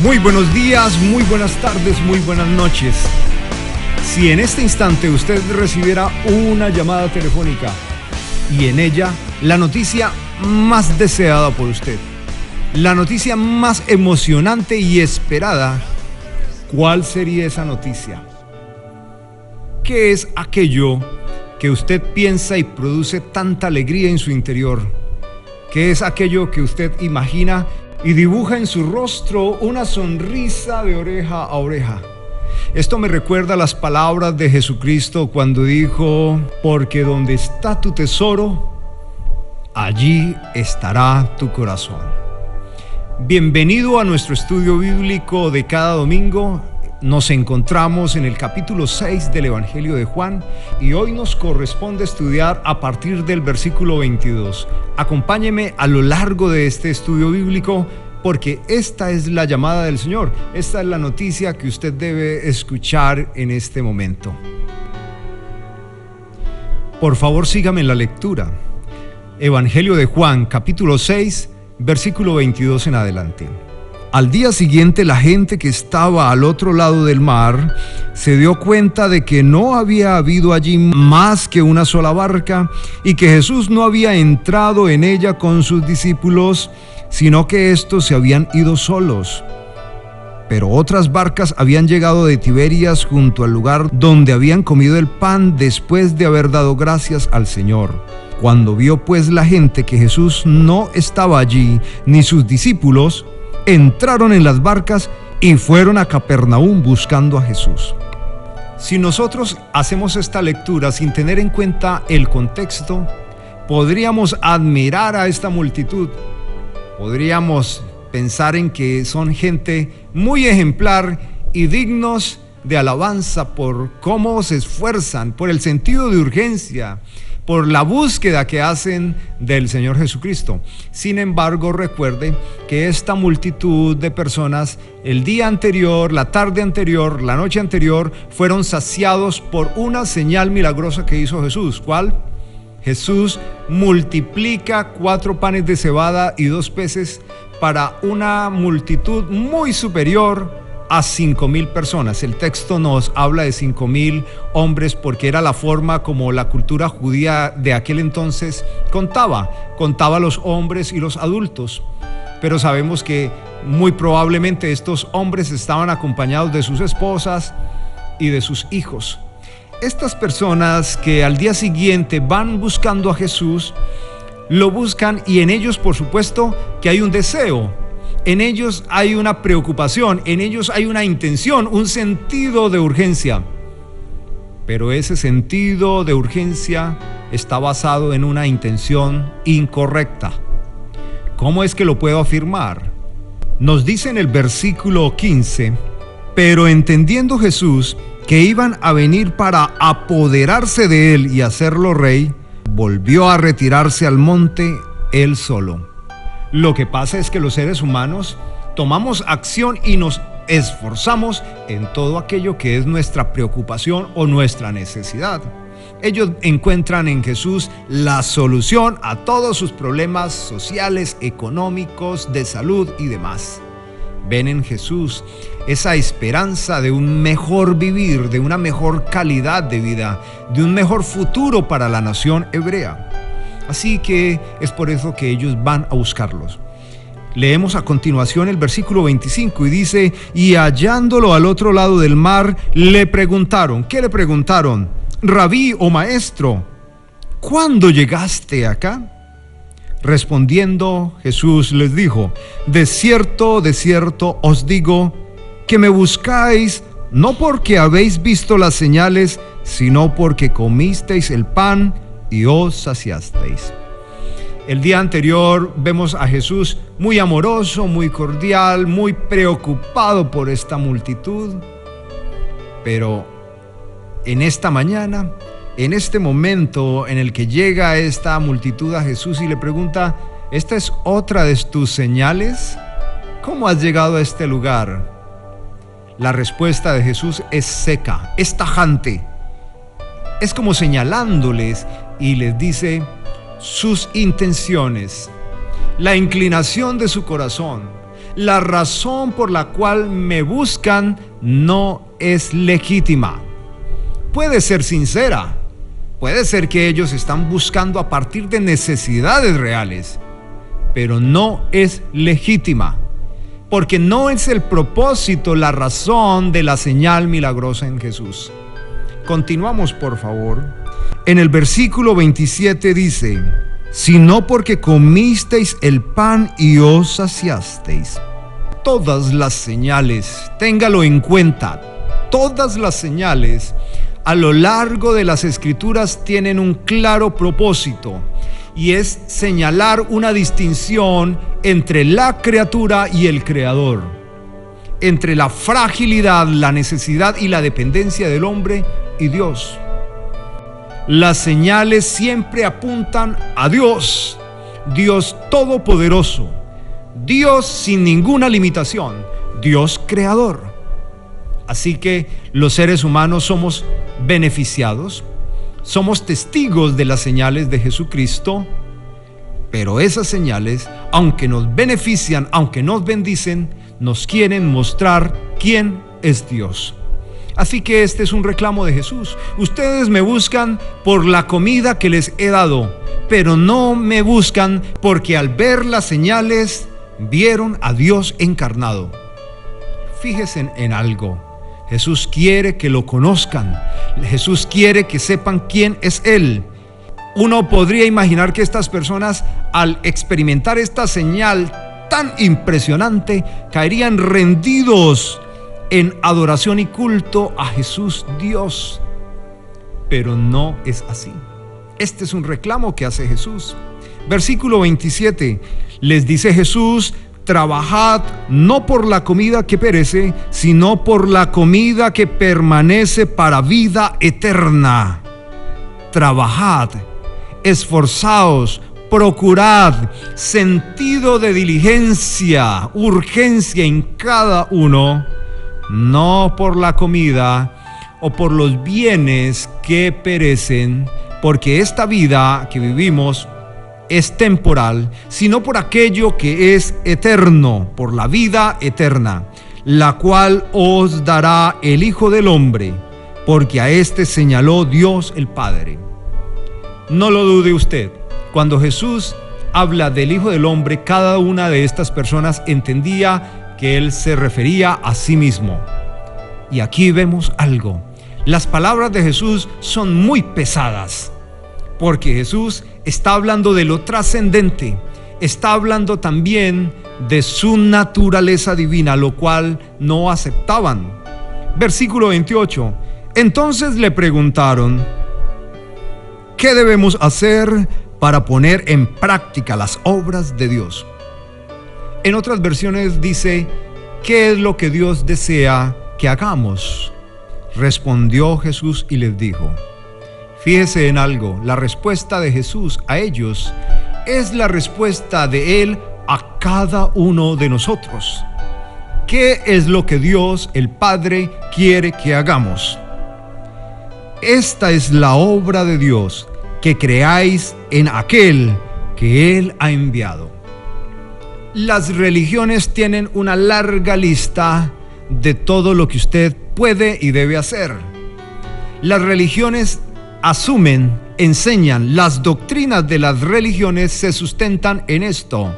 Muy buenos días, muy buenas tardes, muy buenas noches. Si en este instante usted recibiera una llamada telefónica y en ella la noticia más deseada por usted, la noticia más emocionante y esperada, ¿cuál sería esa noticia? ¿Qué es aquello que usted piensa y produce tanta alegría en su interior? ¿Qué es aquello que usted imagina y dibuja en su rostro una sonrisa de oreja a oreja? Esto me recuerda las palabras de Jesucristo cuando dijo: porque donde está tu tesoro, allí estará tu corazón. Bienvenido a nuestro estudio bíblico de cada domingo. Nos encontramos en el capítulo 6 del Evangelio de Juan y hoy nos corresponde estudiar a partir del versículo 22. Acompáñeme a lo largo de este estudio bíblico porque esta es la llamada del Señor. Esta es la noticia que usted debe escuchar en este momento. Por favor, sígame en la lectura. Evangelio de Juan, capítulo 6, versículo 22 en adelante. Al día siguiente, la gente que estaba al otro lado del mar se dio cuenta de que no había habido allí más que una sola barca y que Jesús no había entrado en ella con sus discípulos, sino que estos se habían ido solos. Pero otras barcas habían llegado de Tiberias junto al lugar donde habían comido el pan después de haber dado gracias al Señor. Cuando vio pues la gente que Jesús no estaba allí, ni sus discípulos, entraron en las barcas y fueron a Capernaum buscando a Jesús. Si nosotros hacemos esta lectura sin tener en cuenta el contexto, podríamos admirar a esta multitud. Podríamos pensar en que son gente muy ejemplar y dignos de alabanza por cómo se esfuerzan, por el sentido de urgencia, por la búsqueda que hacen del Señor Jesucristo. Sin embargo, recuerde que esta multitud de personas el día anterior, la tarde anterior, la noche anterior, fueron saciados por una señal milagrosa que hizo Jesús. ¿Cuál? Jesús multiplica 4 panes de cebada y 2 peces para una multitud muy superior a 5,000 personas. El texto nos habla de 5,000 hombres porque era la forma como la cultura judía de aquel entonces contaba los hombres y los adultos. Pero sabemos que muy probablemente estos hombres estaban acompañados de sus esposas y de sus hijos. Estas personas que al día siguiente van buscando a Jesús, lo buscan y en ellos, por supuesto, que hay un deseo. En ellos hay una preocupación, en ellos hay una intención, un sentido de urgencia. Pero ese sentido de urgencia está basado en una intención incorrecta. ¿Cómo es que lo puedo afirmar? Nos dice en el versículo 15: pero entendiendo Jesús que iban a venir para apoderarse de él y hacerlo rey, volvió a retirarse al monte él solo. Lo que pasa es que los seres humanos tomamos acción y nos esforzamos en todo aquello que es nuestra preocupación o nuestra necesidad. Ellos encuentran en Jesús la solución a todos sus problemas sociales, económicos, de salud y demás. Ven en Jesús esa esperanza de un mejor vivir, de una mejor calidad de vida, de un mejor futuro para la nación hebrea. Así que es por eso que ellos van a buscarlos. Leemos a continuación el versículo 25 y dice: y hallándolo al otro lado del mar, le preguntaron. ¿Qué le preguntaron? Rabí o maestro, ¿cuándo llegaste acá? Respondiendo Jesús les dijo: de cierto os digo, que me buscáis no porque habéis visto las señales, sino porque comisteis el pan y os saciasteis. El día anterior vemos a Jesús muy amoroso, muy cordial, muy preocupado por esta multitud. Pero en esta mañana, en este momento en el que llega esta multitud a Jesús y le pregunta: ¿esta es otra de tus señales? ¿Cómo has llegado a este lugar? La respuesta de Jesús es seca, es tajante. Es como señalándoles y les dice sus intenciones, la inclinación de su corazón, la razón por la cual me buscan no es legítima. Puede ser sincera, puede ser que ellos están buscando a partir de necesidades reales, pero no es legítima, porque no es el propósito, la razón de la señal milagrosa en Jesús. Continuamos, por favor. En el versículo 27 dice: sino porque comisteis el pan y os saciasteis. Todas las señales, téngalo en cuenta, todas las señales a lo largo de las Escrituras tienen un claro propósito, y es señalar una distinción entre la criatura y el Creador, entre la fragilidad, la necesidad y la dependencia del hombre y Dios. Las señales siempre apuntan a Dios, Dios todopoderoso, Dios sin ninguna limitación, Dios creador. Así que los seres humanos somos beneficiados, somos testigos de las señales de Jesucristo, pero esas señales, aunque nos benefician, aunque nos bendicen, nos quieren mostrar quién es Dios. Así que este es un reclamo de Jesús. Ustedes me buscan por la comida que les he dado, pero no me buscan porque al ver las señales vieron a Dios encarnado. Fíjense en algo. Jesús quiere que lo conozcan. Jesús quiere que sepan quién es Él. Uno podría imaginar que estas personas, al experimentar esta señal tan impresionante, caerían rendidos en adoración y culto a Jesús Dios. Pero no es así. Este es un reclamo que hace Jesús. Versículo 27, les dice Jesús: trabajad no por la comida que perece, sino por la comida que permanece para vida eterna. Trabajad, esforzaos, procurad, sentido de diligencia, urgencia en cada uno, no por la comida o por los bienes que perecen, porque esta vida que vivimos es temporal, sino por aquello que es eterno, por la vida eterna, la cual os dará el Hijo del Hombre, porque a éste señaló Dios el Padre. No lo dude usted, cuando Jesús habla del Hijo del Hombre, cada una de estas personas entendía que Él se refería a sí mismo. Y aquí vemos algo. Las palabras de Jesús son muy pesadas, porque Jesús está hablando de lo trascendente, está hablando también de su naturaleza divina, lo cual no aceptaban. Versículo 28. Entonces le preguntaron: ¿qué debemos hacer para poner en práctica las obras de Dios? En otras versiones dice: ¿qué es lo que Dios desea que hagamos? Respondió Jesús y les dijo. Fíjese en algo, la respuesta de Jesús a ellos es la respuesta de Él a cada uno de nosotros. ¿Qué es lo que Dios, el Padre, quiere que hagamos? Esta es la obra de Dios, que creáis en aquel que Él ha enviado. Las religiones tienen una larga lista de todo lo que usted puede y debe hacer. Las religiones asumen, enseñan, las doctrinas de las religiones se sustentan en esto: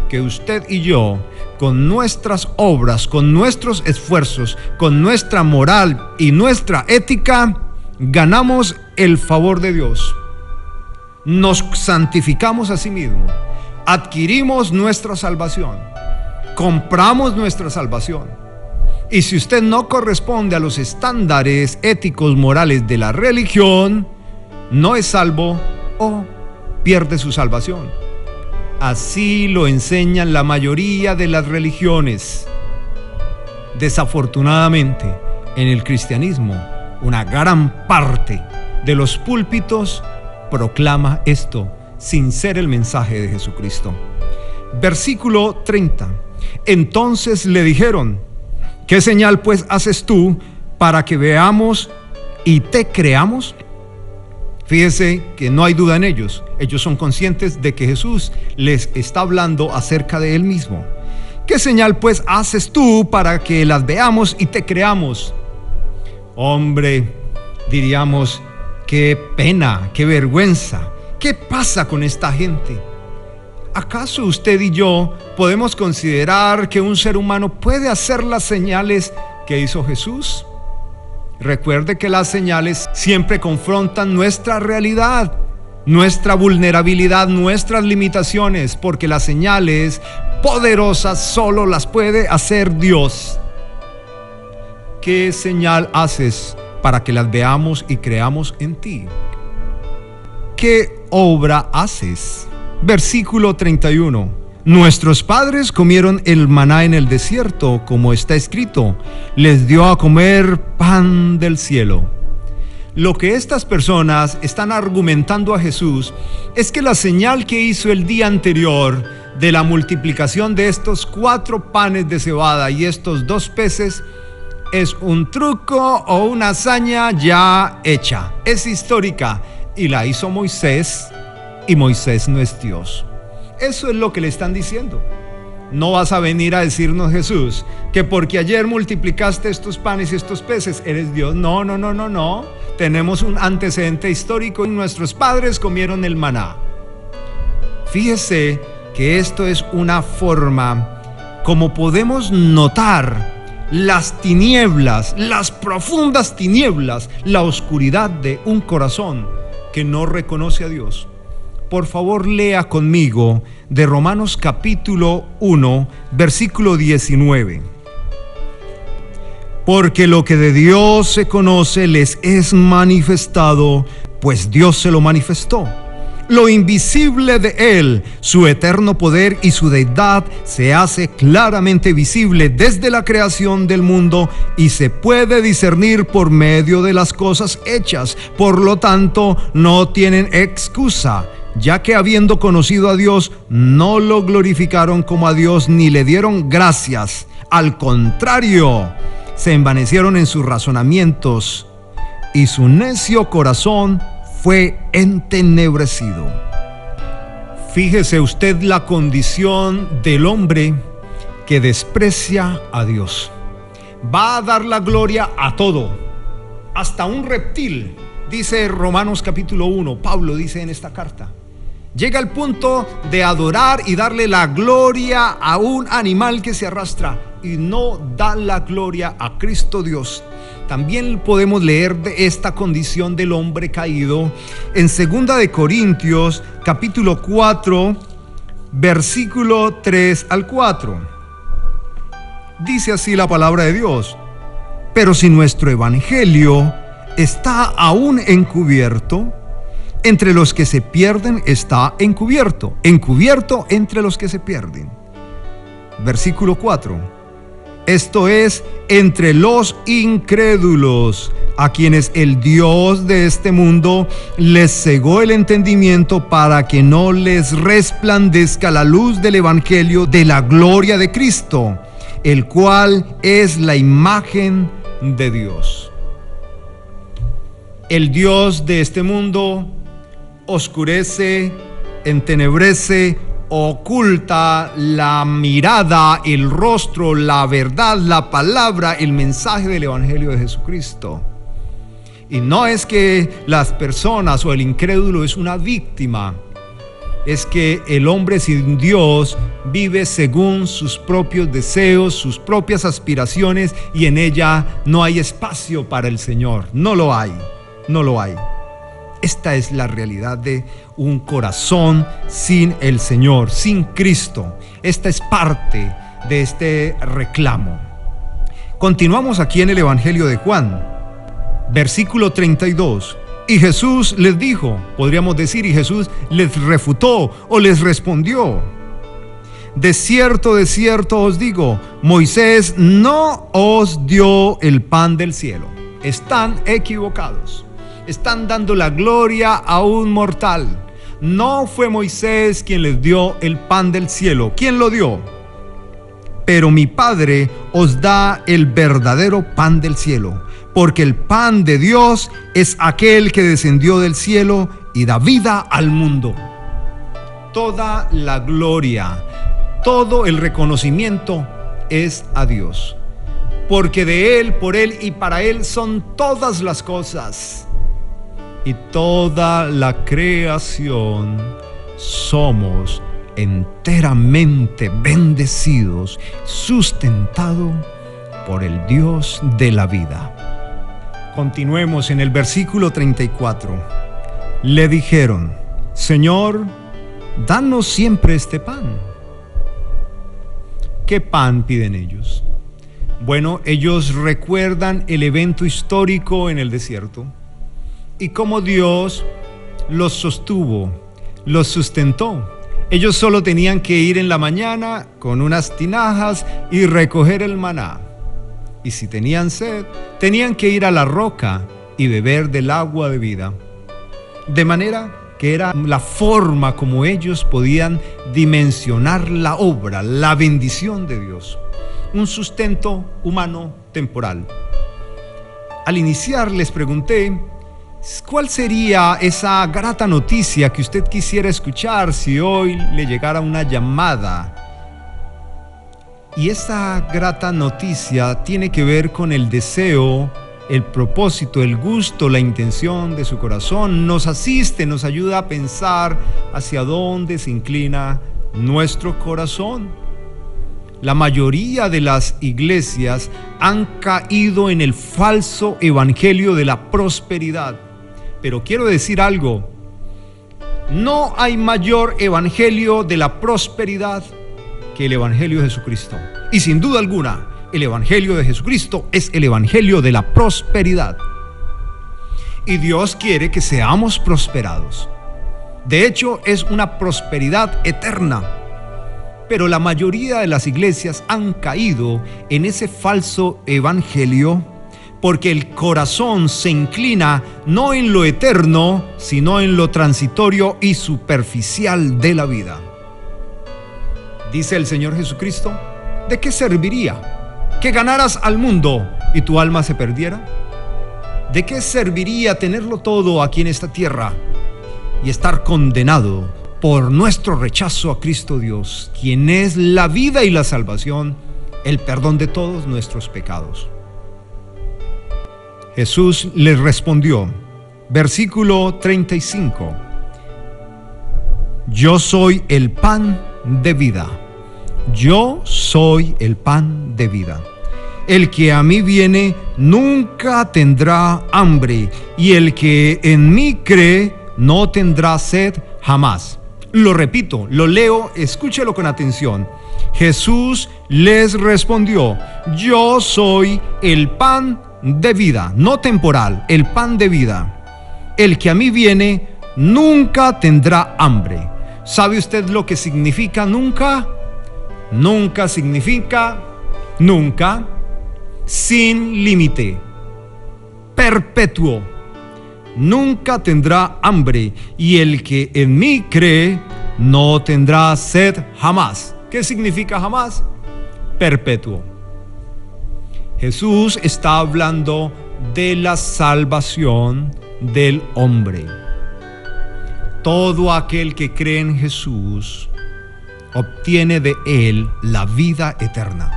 que usted y yo, con nuestras obras, con nuestros esfuerzos, con nuestra moral y nuestra ética, ganamos el favor de Dios. Nos santificamos a sí mismos, adquirimos nuestra salvación, compramos nuestra salvación. Y si usted no corresponde a los estándares éticos morales de la religión, no es salvo o pierde su salvación. Así lo enseñan la mayoría de las religiones. Desafortunadamente, en el cristianismo, una gran parte de los púlpitos proclama esto sin ser el mensaje de Jesucristo. Versículo 30. Entonces le dijeron: ¿qué señal pues haces tú para que veamos y te creamos? Fíjese que no hay duda en ellos. Ellos son conscientes de que Jesús les está hablando acerca de Él mismo. ¿Qué señal pues haces tú para que las veamos y te creamos? Hombre, diríamos, qué pena, qué vergüenza. ¿Qué pasa con esta gente? ¿Acaso usted y yo podemos considerar que un ser humano puede hacer las señales que hizo Jesús? Recuerde que las señales siempre confrontan nuestra realidad, nuestra vulnerabilidad, nuestras limitaciones, porque las señales poderosas solo las puede hacer Dios. ¿Qué señal haces para que las veamos y creamos en ti? ¿Qué obra haces? Versículo 31. Nuestros padres comieron el maná en el desierto, como está escrito, les dio a comer pan del cielo. Lo que estas personas están argumentando a Jesús es que la señal que hizo el día anterior de la multiplicación de estos 4 panes de cebada y estos 2 peces es un truco o una hazaña ya hecha, es histórica y la hizo Moisés, y Moisés no es Dios. Eso es lo que le están diciendo. No vas a venir a decirnos, Jesús, que porque ayer multiplicaste estos panes y estos peces eres Dios. No. Tenemos un antecedente histórico y nuestros padres comieron el maná. Fíjese que esto es una forma como podemos notar las tinieblas, las profundas tinieblas, la oscuridad de un corazón que no reconoce a Dios. Por favor, lea conmigo de Romanos capítulo 1, versículo 19. Porque lo que de Dios se conoce les es manifestado, pues Dios se lo manifestó. Lo invisible de Él, su eterno poder y su deidad, se hace claramente visible desde la creación del mundo y se puede discernir por medio de las cosas hechas. Por lo tanto, no tienen excusa, ya que habiendo conocido a Dios, no lo glorificaron como a Dios ni le dieron gracias. Al contrario, se envanecieron en sus razonamientos y su necio corazón fue entenebrecido. Fíjese usted la condición del hombre que desprecia a Dios. Va a dar la gloria a todo, hasta un reptil, dice Romanos capítulo 1, Pablo dice en esta carta. Llega al punto de adorar y darle la gloria a un animal que se arrastra y no da la gloria a Cristo Dios. También podemos leer de esta condición del hombre caído en 2 de Corintios capítulo 4, versículo 3 al 4. Dice así la palabra de Dios: pero si nuestro evangelio está aún encubierto, entre los que se pierden está encubierto entre los que se pierden. Versículo 4. Esto es, entre los incrédulos, a quienes el Dios de este mundo les cegó el entendimiento para que no les resplandezca la luz del evangelio de la gloria de Cristo, el cual es la imagen de Dios. El Dios de este mundo oscurece, entenebrece, oculta la mirada, el rostro, la verdad, la palabra, el mensaje del evangelio de Jesucristo. Y no es que las personas o el incrédulo es una víctima, es que el hombre sin Dios vive según sus propios deseos, sus propias aspiraciones, y en ella no hay espacio para el Señor. No lo hay. Esta es la realidad de un corazón sin el Señor, sin Cristo. Esta es parte de este reclamo. Continuamos aquí en el Evangelio de Juan, versículo 32. Y Jesús les dijo, podríamos decir, y Jesús les refutó o les respondió: de cierto os digo, Moisés no os dio el pan del cielo. Están equivocados. Están dando la gloria a un mortal. No fue Moisés quien les dio el pan del cielo. ¿Quién lo dio? Pero mi Padre os da el verdadero pan del cielo, porque el pan de Dios es aquel que descendió del cielo y da vida al mundo. Toda la gloria, todo el reconocimiento es a Dios, porque de Él, por Él y para Él son todas las cosas, y toda la creación somos enteramente bendecidos, sustentado por el Dios de la vida. Continuemos en el versículo 34. Le dijeron: Señor, danos siempre este pan. ¿Qué pan piden ellos? Bueno, ellos recuerdan el evento histórico en el desierto y cómo Dios los sostuvo, los sustentó. Ellos solo tenían que ir en la mañana con unas tinajas y recoger el maná. Y si tenían sed, tenían que ir a la roca y beber del agua de vida. De manera que era la forma como ellos podían dimensionar la obra, la bendición de Dios. Un sustento humano temporal. Al iniciar les pregunté: ¿cuál sería esa grata noticia que usted quisiera escuchar si hoy le llegara una llamada? Y esa grata noticia tiene que ver con el deseo, el propósito, el gusto, la intención de su corazón. Nos asiste, nos ayuda a pensar hacia dónde se inclina nuestro corazón. La mayoría de las iglesias han caído en el falso evangelio de la prosperidad. Pero quiero decir algo: no hay mayor evangelio de la prosperidad que el evangelio de Jesucristo. Y sin duda alguna, el evangelio de Jesucristo es el evangelio de la prosperidad. Y Dios quiere que seamos prosperados. De hecho, es una prosperidad eterna. Pero la mayoría de las iglesias han caído en ese falso evangelio porque el corazón se inclina no en lo eterno, sino en lo transitorio y superficial de la vida. Dice el Señor Jesucristo: ¿de qué serviría que ganaras al mundo y tu alma se perdiera? ¿De qué serviría tenerlo todo aquí en esta tierra y estar condenado por nuestro rechazo a Cristo Dios, quien es la vida y la salvación, el perdón de todos nuestros pecados? Jesús les respondió, versículo 35: Yo soy el pan de vida. Yo soy el pan de vida. El que a mí viene nunca tendrá hambre, y el que en mí cree no tendrá sed jamás. Lo repito, lo leo, escúchelo con atención. Jesús les respondió: Yo soy el pan de vida, no temporal, el pan de vida. El que a mí viene nunca tendrá hambre. ¿Sabe usted lo que significa nunca? Nunca significa nunca, sin límite, perpetuo. Nunca tendrá hambre, y el que en mí cree no tendrá sed jamás. ¿Qué significa jamás? Perpetuo. Jesús está hablando de la salvación del hombre. Todo aquel que cree en Jesús obtiene de Él la vida eterna.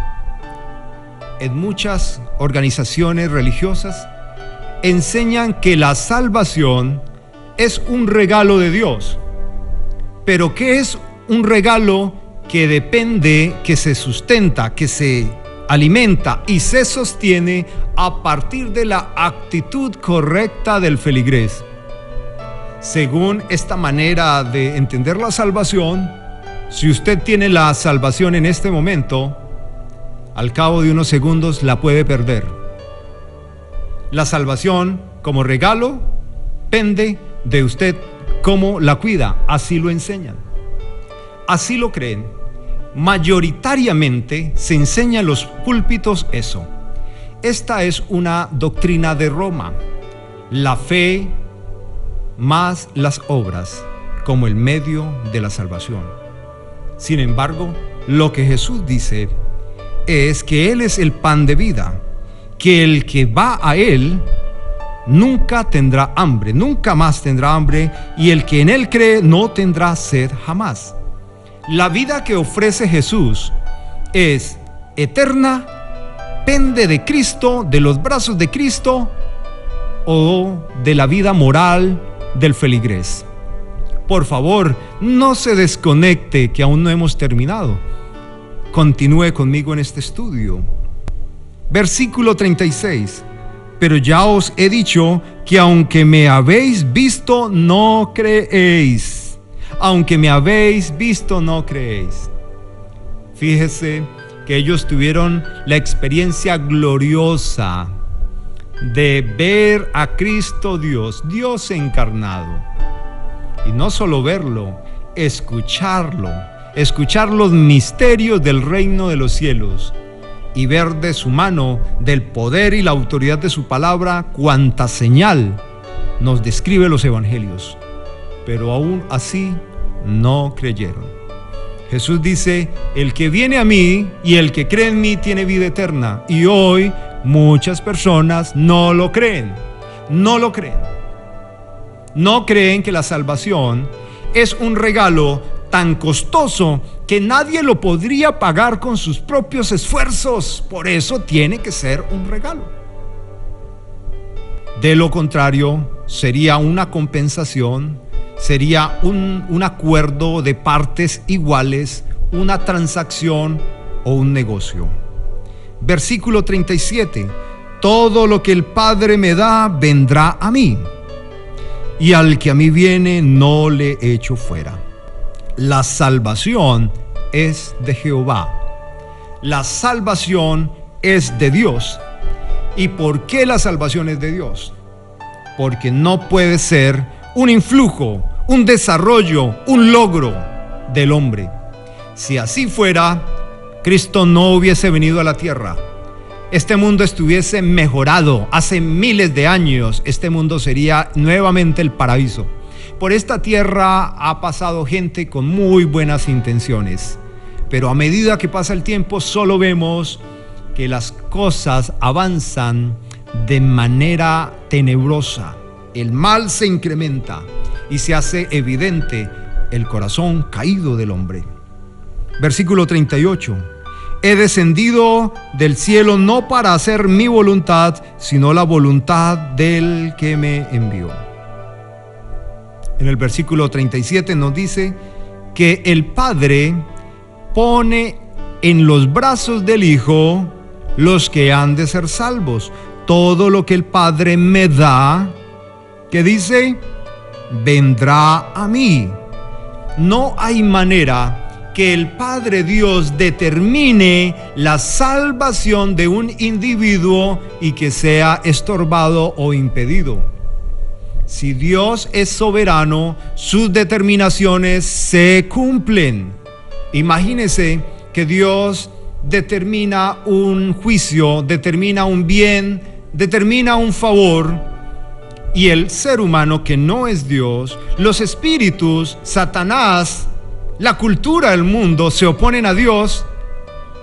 En muchas organizaciones religiosas enseñan que la salvación es un regalo de Dios. Pero ¿qué es un regalo que depende, que se sustenta, que se alimenta y se sostiene a partir de la actitud correcta del feligrés? Según esta manera de entender la salvación, si usted tiene la salvación en este momento, al cabo de unos segundos la puede perder. La salvación como regalo pende de usted cómo la cuida, así lo enseñan, así lo creen. Mayoritariamente se enseña en los púlpitos eso. Esta es una doctrina de Roma: la fe más las obras como el medio de la salvación. Sin embargo, lo que Jesús dice es que Él es el pan de vida, que el que va a Él nunca tendrá hambre, nunca más tendrá hambre, y el que en Él cree no tendrá sed jamás. La vida que ofrece Jesús es eterna, pende de Cristo, de los brazos de Cristo o de la vida moral del feligrés. Por favor, no se desconecte, que aún no hemos terminado. Continúe conmigo en este estudio. Versículo 36. Pero ya os he dicho que aunque me habéis visto, no creéis. Aunque me habéis visto, no creéis. Fíjese que ellos tuvieron la experiencia gloriosa de ver a Cristo Dios, Dios encarnado. Y no solo verlo, escuchar los misterios del reino de los cielos y ver de su mano, del poder y la autoridad de su palabra, cuanta señal nos describe los evangelios. Pero aún así no creyeron. Creyó dice: el que viene a mí y el que cree en mí tiene vida eterna. Y hoy muchas personas no lo creen. No lo creen. No creen que la salvación es un regalo tan costoso que nadie lo podría pagar con sus propios esfuerzos. Por eso tiene que ser un regalo. De lo contrario, sería una compensación, sería un acuerdo de partes iguales, una transacción o un negocio. Versículo 37. Todo lo que el Padre me da vendrá a mí, y al que a mí viene no le echo fuera. La salvación es de Jehová. La salvación es de Dios. ¿Y por qué la salvación es de Dios? Porque no puede ser un influjo, un desarrollo, un logro del hombre. Si así fuera, Cristo no hubiese venido a la tierra. Este mundo estuviese mejorado. Hace miles de años este mundo sería nuevamente el paraíso. Por esta tierra ha pasado gente con muy buenas intenciones, pero a medida que pasa el tiempo solo vemos que las cosas avanzan de manera tenebrosa. El mal se incrementa y se hace evidente el corazón caído del hombre. Versículo 38. He descendido del cielo no para hacer mi voluntad, sino la voluntad del que me envió. En el versículo 37 nos dice que el Padre pone en los brazos del Hijo los que han de ser salvos. Todo lo que el Padre me da, ¿qué dice? Vendrá a mí. No hay manera que el Padre Dios determine la salvación de un individuo y que sea estorbado o impedido. Si Dios es soberano, sus determinaciones se cumplen. Imagínese que Dios determina un juicio, determina un bien, determina un favor, y el ser humano que no es Dios, los espíritus, Satanás, la cultura del mundo se oponen a Dios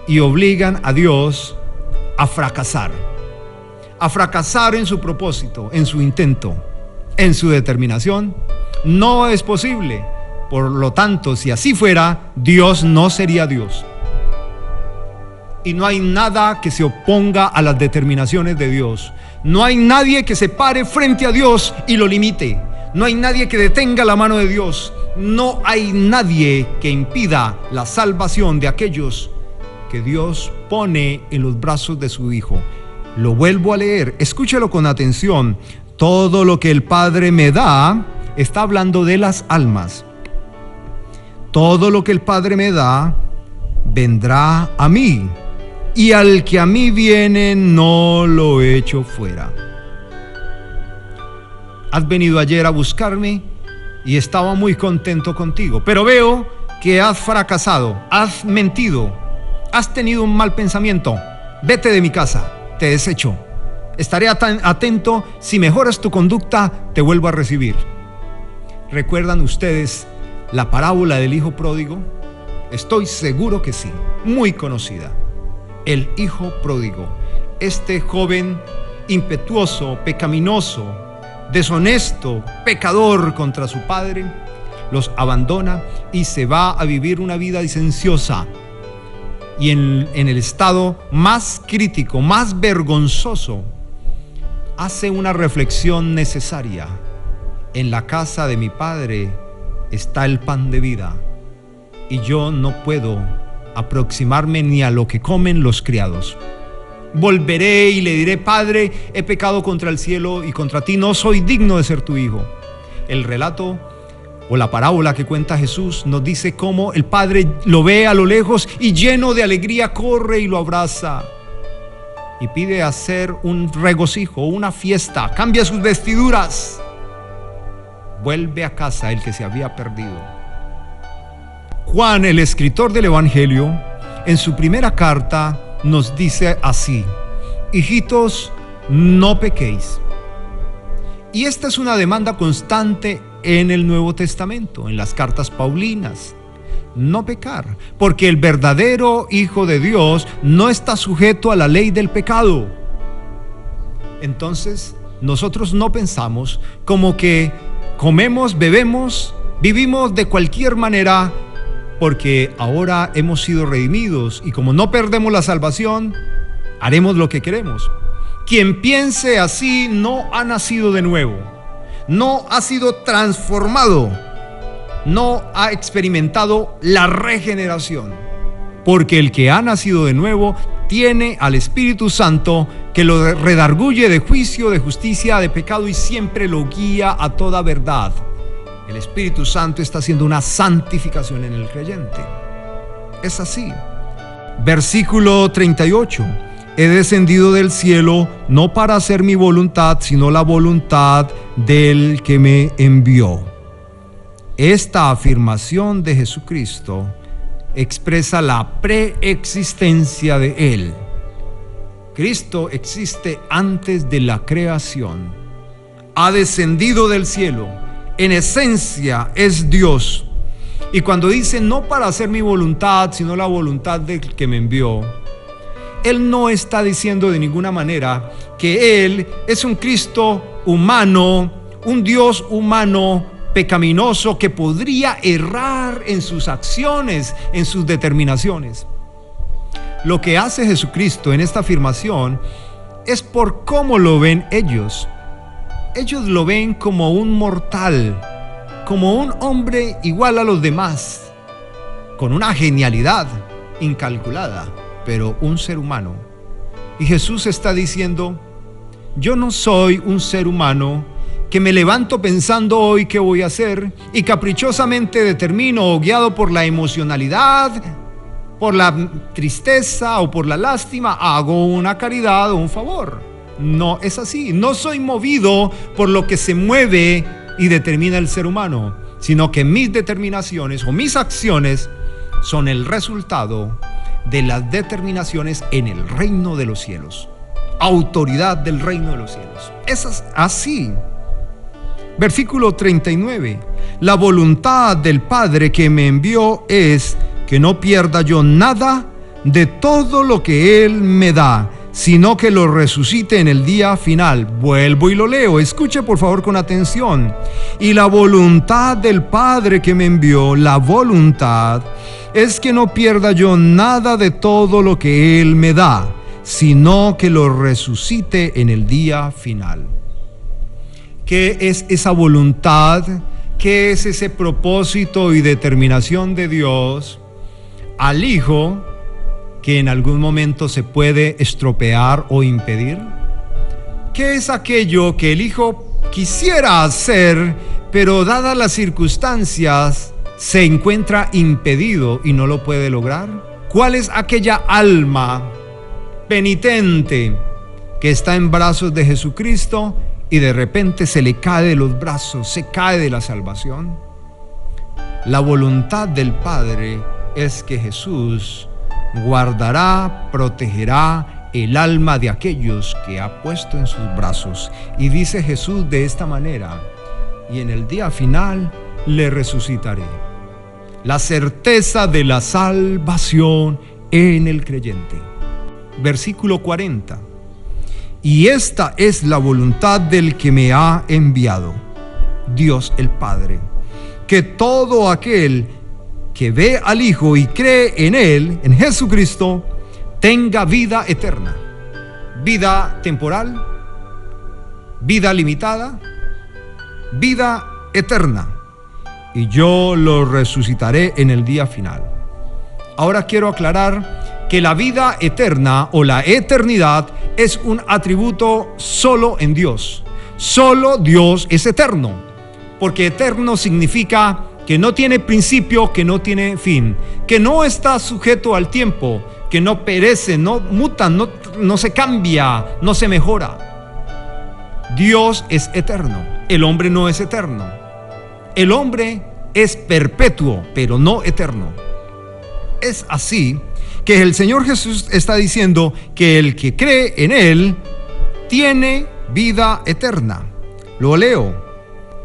y obligan a Dios a fracasar en su propósito, en su intento, en su determinación. No es posible. Por lo tanto, si así fuera, Dios no sería Dios. Y no hay nada que se oponga a las determinaciones de Dios. No hay nadie que se pare frente a Dios y lo limite. No hay nadie que detenga la mano de Dios. No hay nadie que impida la salvación de aquellos que Dios pone en los brazos de su Hijo. Lo vuelvo a leer, escúchelo con atención. Todo lo que el Padre me da, está hablando de las almas. Todo lo que el Padre me da, vendrá a mí, y al que a mí viene no lo echo fuera. Has venido ayer a buscarme y estaba muy contento contigo, pero veo que has fracasado, has mentido, has tenido un mal pensamiento. Vete de mi casa, te desecho. Estaré atento, si mejoras tu conducta, te vuelvo a recibir. ¿Recuerdan ustedes la parábola del hijo pródigo? Estoy seguro que sí, muy conocida. El hijo pródigo, este joven impetuoso, pecaminoso, deshonesto, pecador contra su padre, los abandona y se va a vivir una vida licenciosa. Y en el estado más crítico, más vergonzoso, hace una reflexión necesaria. En la casa de mi Padre está el pan de vida, y yo no puedo aproximarme ni a lo que comen los criados. Volveré y le diré: Padre, he pecado contra el cielo y contra ti, no soy digno de ser tu hijo. El relato o la parábola que cuenta Jesús nos dice cómo el Padre lo ve a lo lejos y lleno de alegría corre y lo abraza y pide hacer un regocijo, una fiesta, cambia sus vestiduras, vuelve a casa el que se había perdido. Juan, el escritor del Evangelio, en su primera carta nos dice así: hijitos, no pequéis. Y esta es una demanda constante en el Nuevo Testamento, en las cartas paulinas: no pecar, porque el verdadero Hijo de Dios no está sujeto a la ley del pecado. Entonces, nosotros no pensamos como que comemos, bebemos, vivimos de cualquier manera, porque ahora hemos sido redimidos y como no perdemos la salvación, haremos lo que queremos. Quien piense así no ha nacido de nuevo, no ha sido transformado, no ha experimentado la regeneración, porque el que ha nacido de nuevo tiene al Espíritu Santo que lo redarguye de juicio, de justicia, de pecado y siempre lo guía a toda verdad. El Espíritu Santo está haciendo una santificación en el creyente. Es así. Versículo 38. He descendido del cielo no para hacer mi voluntad, sino la voluntad del que me envió. Esta afirmación de Jesucristo expresa la preexistencia de Él. Cristo existe antes de la creación. Ha descendido del cielo. En esencia es Dios. Y cuando dice no para hacer mi voluntad, sino la voluntad del que me envió, Él no está diciendo de ninguna manera que Él es un Cristo humano, un Dios humano pecaminoso que podría errar en sus acciones, en sus determinaciones. Lo que hace Jesucristo en esta afirmación es por cómo lo ven ellos. Ellos lo ven como un mortal, como un hombre igual a los demás, con una genialidad incalculada, pero un ser humano. Y Jesús está diciendo: yo no soy un ser humano que me levanto pensando hoy qué voy a hacer y caprichosamente determino, guiado por la emocionalidad, por la tristeza o por la lástima, hago una caridad o un favor. No es así. No soy movido por lo que se mueve y determina el ser humano, sino que mis determinaciones o mis acciones son el resultado de las determinaciones en el reino de los cielos. Autoridad del reino de los cielos. Es así. Versículo 39. La voluntad del Padre que me envió es que no pierda yo nada de todo lo que Él me da, sino que lo resucite en el día final. Vuelvo y lo leo, escuche por favor con atención. Y la voluntad del Padre que me envió, la voluntad, es que no pierda yo nada de todo lo que Él me da, sino que lo resucite en el día final. ¿Qué es esa voluntad? ¿Qué es ese propósito y determinación de Dios al Hijo que en algún momento se puede estropear o impedir? ¿Qué es aquello que el Hijo quisiera hacer, pero dadas las circunstancias se encuentra impedido y no lo puede lograr? ¿Cuál es aquella alma penitente que está en brazos de Jesucristo y de repente se le cae de los brazos, se cae de la salvación? La voluntad del Padre es que Jesús guardará, protegerá el alma de aquellos que ha puesto en sus brazos. Y dice Jesús de esta manera: y en el día final le resucitaré. La certeza de la salvación en el creyente. Versículo 40. Y esta es la voluntad del que me ha enviado, Dios el Padre, que todo aquel que ve al Hijo y cree en Él, en Jesucristo, tenga vida eterna. Vida temporal, vida limitada, vida eterna. Y yo lo resucitaré en el día final. Ahora quiero aclarar que la vida eterna o la eternidad es un atributo solo en Dios. Solo Dios es eterno, porque eterno significa que no tiene principio, que no tiene fin, que no está sujeto al tiempo, que no perece, no muta, no se cambia, no se mejora. Dios es eterno, el hombre no es eterno. El hombre es perpetuo, pero no eterno. Es así que el Señor Jesús está diciendo que el que cree en Él tiene vida eterna. Lo leo.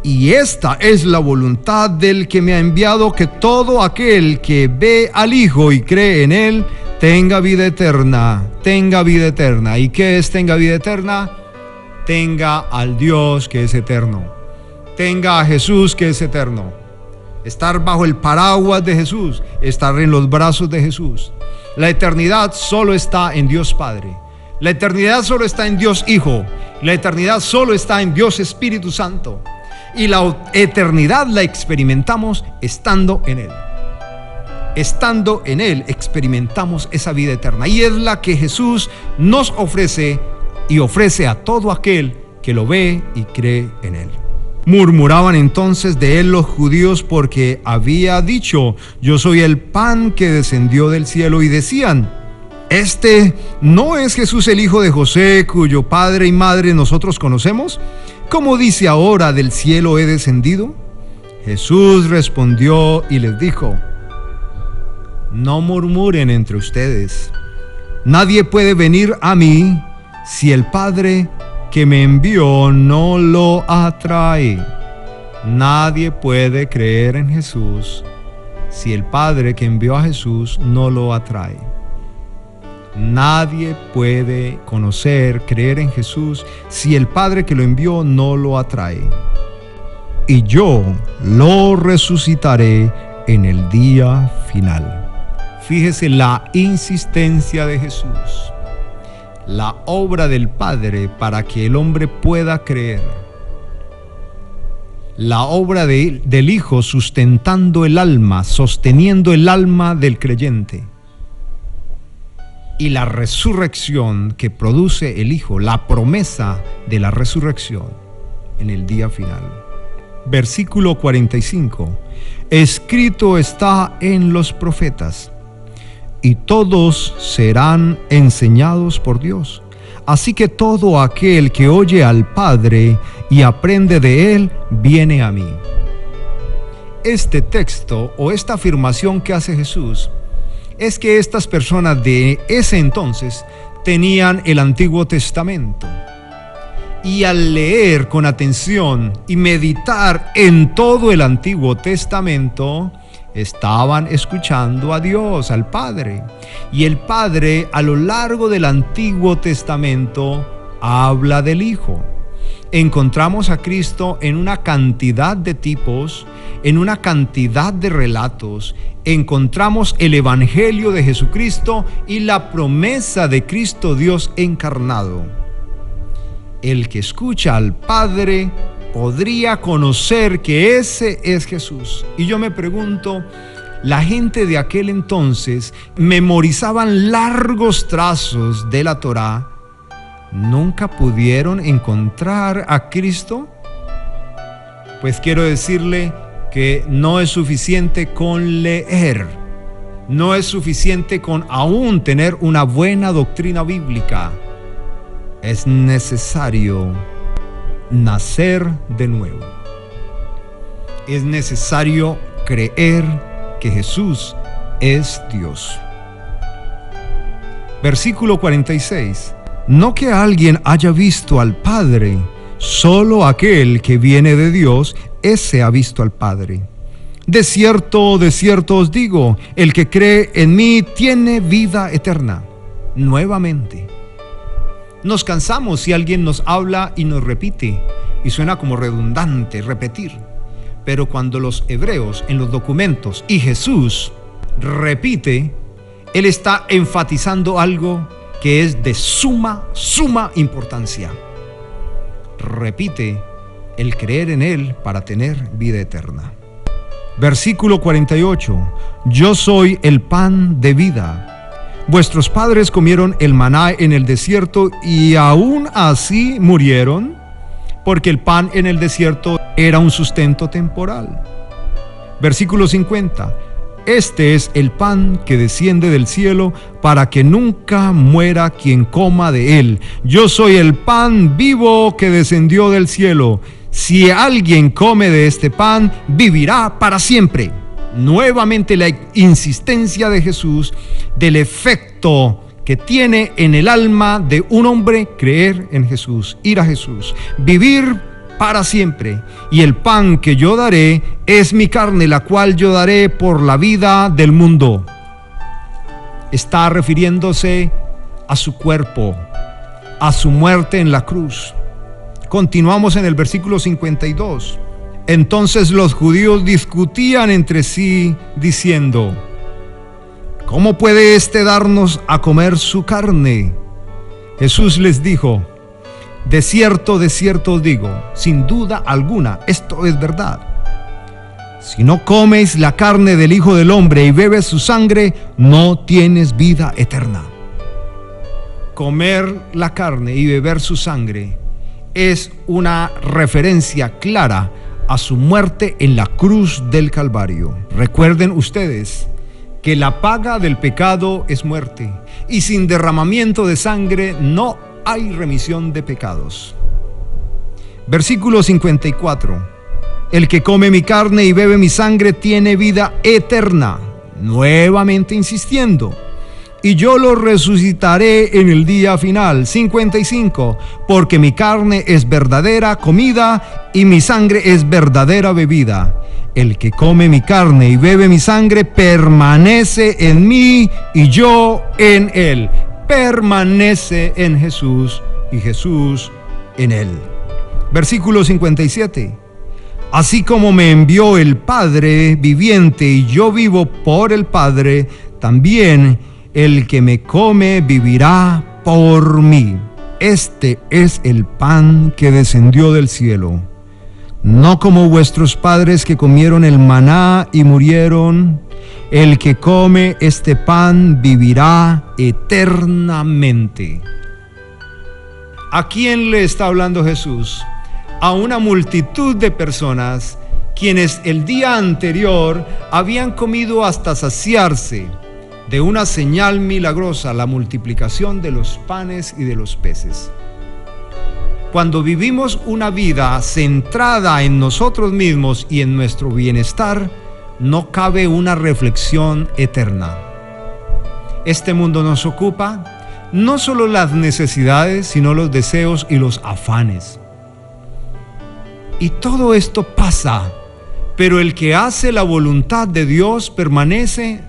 Y esta es la voluntad del que me ha enviado, que todo aquel que ve al Hijo y cree en Él tenga vida eterna. Tenga vida eterna. ¿Y qué es tenga vida eterna? Tenga al Dios que es eterno. Tenga a Jesús que es eterno. Estar bajo el paraguas de Jesús, estar en los brazos de Jesús. La eternidad solo está en Dios Padre. La eternidad solo está en Dios Hijo. La eternidad solo está en Dios Espíritu Santo. Y la eternidad la experimentamos estando en Él. Estando en Él experimentamos esa vida eterna. Y es la que Jesús nos ofrece y ofrece a todo aquel que lo ve y cree en Él. Murmuraban entonces de él los judíos porque había dicho: yo soy el pan que descendió del cielo, y decían: ¿este no es Jesús el hijo de José, cuyo padre y madre nosotros conocemos? ¿Cómo dice ahora del cielo he descendido? Jesús respondió y les dijo: no murmuren entre ustedes. Nadie puede venir a mí si el Padre que me envió no lo atrae. Nadie puede creer en Jesús si el Padre que envió a Jesús no lo atrae. Nadie puede conocer, creer en Jesús si el Padre que lo envió no lo atrae. Y yo lo resucitaré en el día final. Fíjese la insistencia de Jesús. La obra del Padre para que el hombre pueda creer. La obra del Hijo sustentando el alma, sosteniendo el alma del creyente. Y la resurrección que produce el Hijo, la promesa de la resurrección en el día final. Versículo 45. Escrito está en los profetas: y todos serán enseñados por Dios. Así que todo aquel que oye al Padre y aprende de Él, viene a mí. Este texto o esta afirmación que hace Jesús es que estas personas de ese entonces tenían el Antiguo Testamento. Y al leer con atención y meditar en todo el Antiguo Testamento, estaban escuchando a Dios, al Padre. Y el Padre, a lo largo del Antiguo Testamento, habla del Hijo. Encontramos a Cristo en una cantidad de tipos, en una cantidad de relatos. Encontramos el Evangelio de Jesucristo y la promesa de Cristo Dios encarnado. El que escucha al Padre podría conocer que ese es Jesús. Y yo me pregunto, la gente de aquel entonces memorizaban largos trazos de la Torá. ¿Nunca pudieron encontrar a Cristo? Pues quiero decirle que no es suficiente con leer. No es suficiente con aún tener una buena doctrina bíblica. Es necesario nacer de nuevo. Es necesario creer que Jesús es Dios. Versículo 46. No que alguien haya visto al Padre, solo aquel que viene de Dios, ese ha visto al Padre. De cierto os digo, el que cree en mí tiene vida eterna. Nuevamente. Nos cansamos si alguien nos habla y nos repite, y suena como redundante repetir. Pero cuando los hebreos en los documentos y Jesús repite, Él está enfatizando algo que es de suma importancia. Repite el creer en Él para tener vida eterna. Versículo 48. Yo soy el pan de vida. Vuestros padres comieron el maná en el desierto y aún así murieron, porque el pan en el desierto era un sustento temporal. Versículo 50. Este es el pan que desciende del cielo para que nunca muera quien coma de él. Yo soy el pan vivo que descendió del cielo. Si alguien come de este pan, vivirá para siempre. Nuevamente la insistencia de Jesús del efecto que tiene en el alma de un hombre creer en Jesús, ir a Jesús, vivir para siempre. Y el pan que yo daré es mi carne, la cual yo daré por la vida del mundo. Está refiriéndose a su cuerpo, a su muerte en la cruz. Continuamos en el versículo 52. Entonces los judíos discutían entre sí, diciendo: ¿cómo puede éste darnos a comer su carne? Jesús les dijo: de cierto os digo, sin duda alguna, esto es verdad. Si no comes la carne del Hijo del Hombre y bebes su sangre, no tienes vida eterna. Comer la carne y beber su sangre es una referencia clara a su muerte en la cruz del Calvario. Recuerden ustedes que la paga del pecado es muerte, y sin derramamiento de sangre no hay remisión de pecados. Versículo 54. El que come mi carne y bebe mi sangre tiene vida eterna. Nuevamente insistiendo: y yo lo resucitaré en el día final. 55. Porque mi carne es verdadera comida y mi sangre es verdadera bebida. El que come mi carne y bebe mi sangre permanece en mí y yo en él. Permanece en Jesús y Jesús en él. Versículo 57. Así como me envió el Padre viviente y yo vivo por el Padre, también el que me come vivirá por mí. Este es el pan que descendió del cielo. No como vuestros padres que comieron el maná y murieron. El que come este pan vivirá eternamente. ¿A quién le está hablando Jesús? A una multitud de personas quienes el día anterior habían comido hasta saciarse de una señal milagrosa, la multiplicación de los panes y de los peces. Cuando vivimos una vida centrada en nosotros mismos y en nuestro bienestar, no cabe una reflexión eterna. Este mundo nos ocupa no solo las necesidades, sino los deseos y los afanes. Y todo esto pasa, pero el que hace la voluntad de Dios permanece,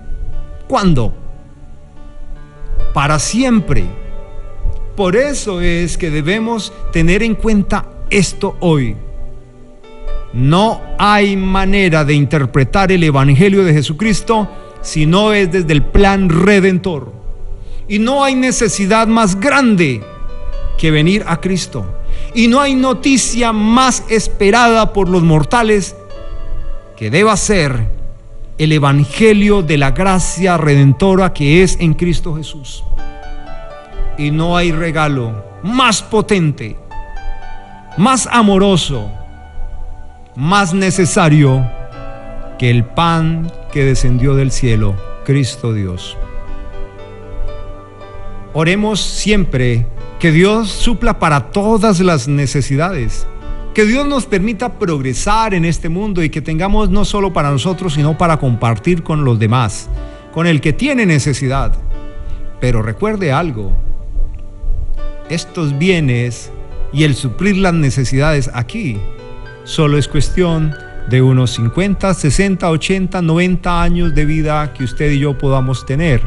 ¿cuándo? Para siempre. Por eso es que debemos tener en cuenta esto hoy. No hay manera de interpretar el Evangelio de Jesucristo si no es desde el plan redentor. Y no hay necesidad más grande que venir a Cristo. Y no hay noticia más esperada por los mortales que deba ser el Evangelio de la gracia redentora que es en Cristo Jesús. Y no hay regalo más potente, más amoroso, más necesario que el pan que descendió del cielo, Cristo Dios. Oremos siempre que Dios supla para todas las necesidades, que Dios nos permita progresar en este mundo y que tengamos no solo para nosotros, sino para compartir con los demás, con el que tiene necesidad. Pero recuerde algo: estos bienes y el suplir las necesidades aquí solo es cuestión de unos 50, 60, 80, 90 años de vida que usted y yo podamos tener.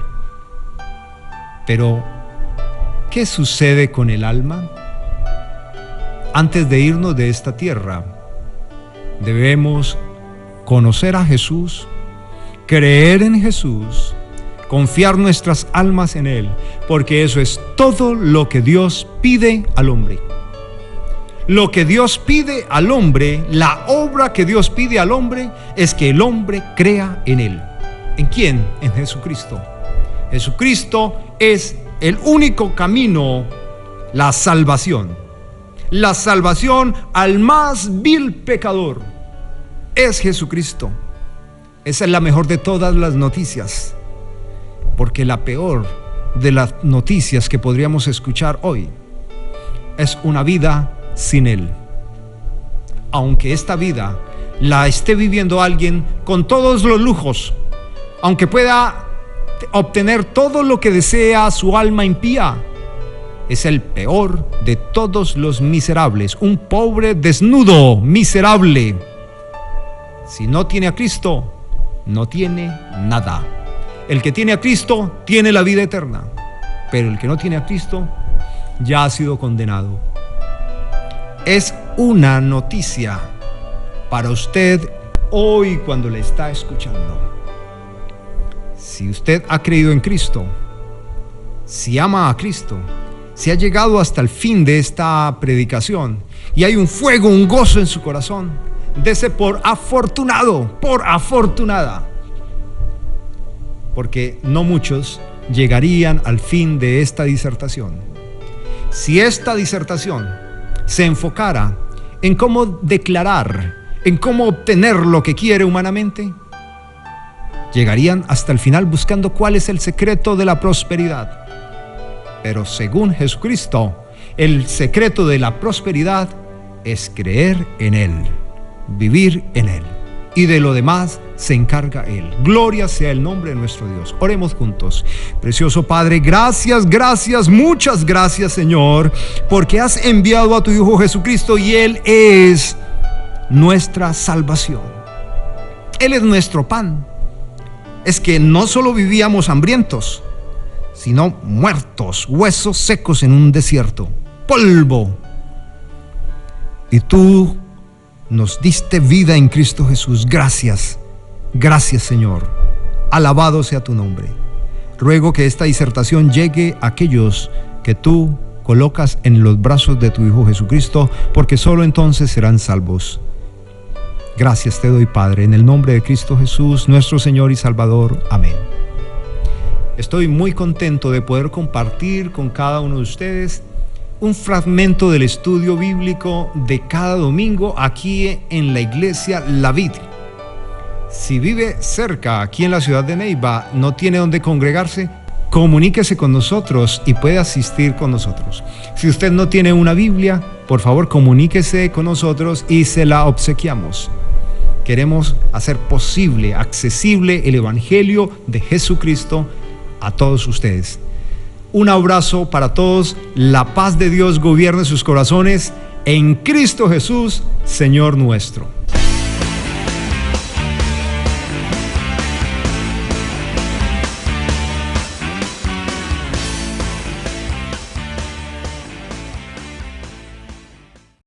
Pero, ¿qué sucede con el alma? Antes de irnos de esta tierra, debemos conocer a Jesús, creer en Jesús, confiar nuestras almas en Él, porque eso es todo lo que Dios pide al hombre. Lo que Dios pide al hombre, la obra que Dios pide al hombre, es que el hombre crea en Él. ¿En quién? En Jesucristo. Jesucristo es el único camino, la salvación. La salvación al más vil pecador es Jesucristo. Esa es la mejor de todas las noticias, porque la peor de las noticias que podríamos escuchar hoy es una vida sin Él. Aunque esta vida la esté viviendo alguien con todos los lujos, aunque pueda obtener todo lo que desea su alma impía, es el peor de todos los miserables, un pobre desnudo, miserable. Si no tiene a Cristo, no tiene nada. El que tiene a Cristo tiene la vida eterna, pero el que no tiene a Cristo ya ha sido condenado. Es una noticia para usted hoy cuando le está escuchando. Si usted ha creído en Cristo, si ama a Cristo, si ha llegado hasta el fin de esta predicación y hay un fuego, un gozo en su corazón, dese por afortunado, por afortunada, porque no muchos llegarían al fin de esta disertación. Si esta disertación se enfocara en cómo declarar, en cómo obtener lo que quiere humanamente, llegarían hasta el final buscando cuál es el secreto de la prosperidad. Pero según Jesucristo, el secreto de la prosperidad es creer en Él, vivir en Él, y de lo demás se encarga Él. Gloria sea el nombre de nuestro Dios. Oremos juntos. Precioso Padre, gracias, gracias, muchas gracias, Señor, porque has enviado a tu Hijo Jesucristo y Él es nuestra salvación. Él es nuestro pan. Es que no solo vivíamos hambrientos, sino muertos, huesos secos en un desierto, polvo. Y tú nos diste vida en Cristo Jesús. Gracias, gracias, Señor. Alabado sea tu nombre. Ruego que esta disertación llegue a aquellos que tú colocas en los brazos de tu Hijo Jesucristo, porque solo entonces serán salvos. Gracias te doy, Padre, en el nombre de Cristo Jesús, nuestro Señor y Salvador. Amén. Estoy muy contento de poder compartir con cada uno de ustedes un fragmento del estudio bíblico de cada domingo aquí en la iglesia La Vid. Si vive cerca, aquí en la ciudad de Neiva, no tiene donde congregarse, comuníquese con nosotros y puede asistir con nosotros. Si usted no tiene una Biblia, por favor comuníquese con nosotros y se la obsequiamos. Queremos hacer posible, accesible el Evangelio de Jesucristo a todos ustedes. Un abrazo para todos. La paz de Dios gobierne sus corazones en Cristo Jesús, Señor nuestro.